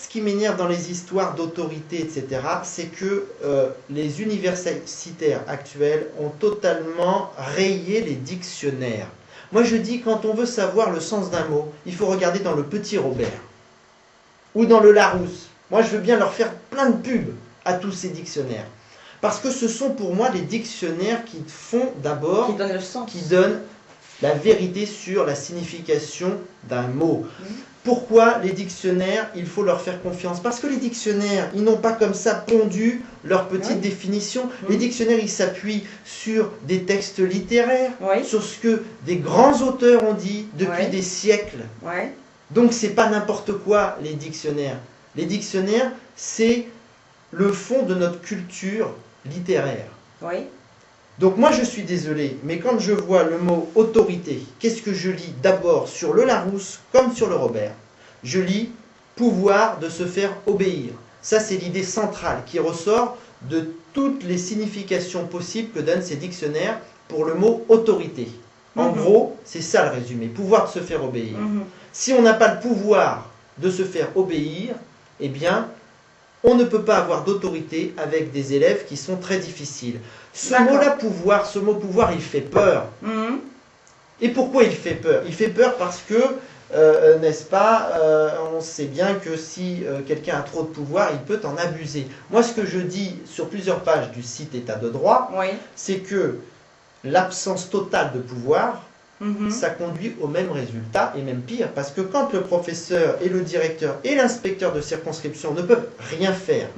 ce qui m'énerve dans les histoires d'autorité, etc., c'est que les universitaires actuels ont totalement rayé les dictionnaires. Moi, je dis, quand on veut savoir le sens d'un mot, il faut regarder dans le Petit Robert ou dans le Larousse. Moi, je veux bien leur faire plein de pubs à tous ces dictionnaires. Parce que ce sont pour moi les dictionnaires qui font d'abord, qui donnent le sens, qui donnent la vérité sur la signification d'un mot. Pourquoi les dictionnaires, il faut leur faire confiance? Parce que les dictionnaires, ils n'ont pas comme ça pondu leurs petites définitions. Les dictionnaires, ils s'appuient sur des textes littéraires, sur ce que des grands auteurs ont dit depuis des siècles. Donc c'est pas n'importe quoi les dictionnaires. Les dictionnaires, c'est le fond de notre culture littéraire. Donc moi je suis désolé, mais quand je vois le mot autorité, qu'est-ce que je lis d'abord sur le Larousse comme sur le Robert? Je lis pouvoir de se faire obéir. Ça c'est l'idée centrale qui ressort de toutes les significations possibles que donnent ces dictionnaires pour le mot autorité. En gros, c'est ça le résumé, pouvoir de se faire obéir. Si on n'a pas le pouvoir de se faire obéir, eh bien, on ne peut pas avoir d'autorité avec des élèves qui sont très difficiles. Ce mot-là, pouvoir, ce mot pouvoir, il fait peur. Et pourquoi il fait peur? Il fait peur parce que, n'est-ce pas, on sait bien que si quelqu'un a trop de pouvoir, il peut en abuser. Moi, ce que je dis sur plusieurs pages du site État de droit, c'est que l'absence totale de pouvoir, ça conduit au même résultat, et même pire, parce que quand le professeur et le directeur et l'inspecteur de circonscription ne peuvent rien faire,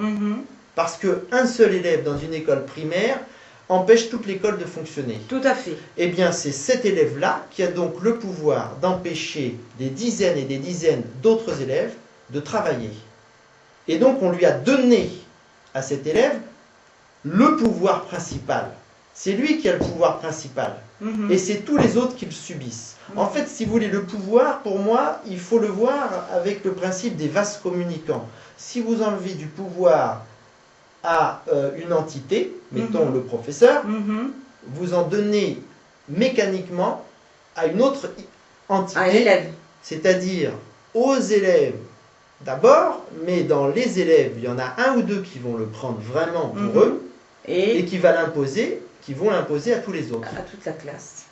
parce qu'un seul élève dans une école primaire empêche toute l'école de fonctionner. Tout à fait. Eh bien, c'est cet élève-là qui a donc le pouvoir d'empêcher des dizaines et des dizaines d'autres élèves de travailler. Et donc, on lui a donné à cet élève le pouvoir principal. C'est lui qui a le pouvoir principal. Et c'est tous les autres qui le subissent. En fait, si vous voulez, le pouvoir, pour moi, il faut le voir avec le principe des vases communicants. Si vous enlevez du pouvoir à une entité, mettons le professeur, vous en donnez mécaniquement à une autre entité, à l'élève. C'est-à-dire aux élèves d'abord, mais dans les élèves, il y en a un ou deux qui vont le prendre vraiment pour eux, et qui vont l'imposer à tous les autres. À toute la classe.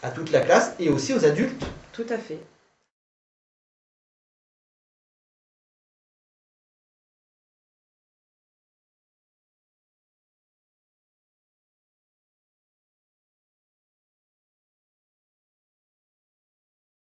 À toute la classe et aussi aux adultes. Tout à fait.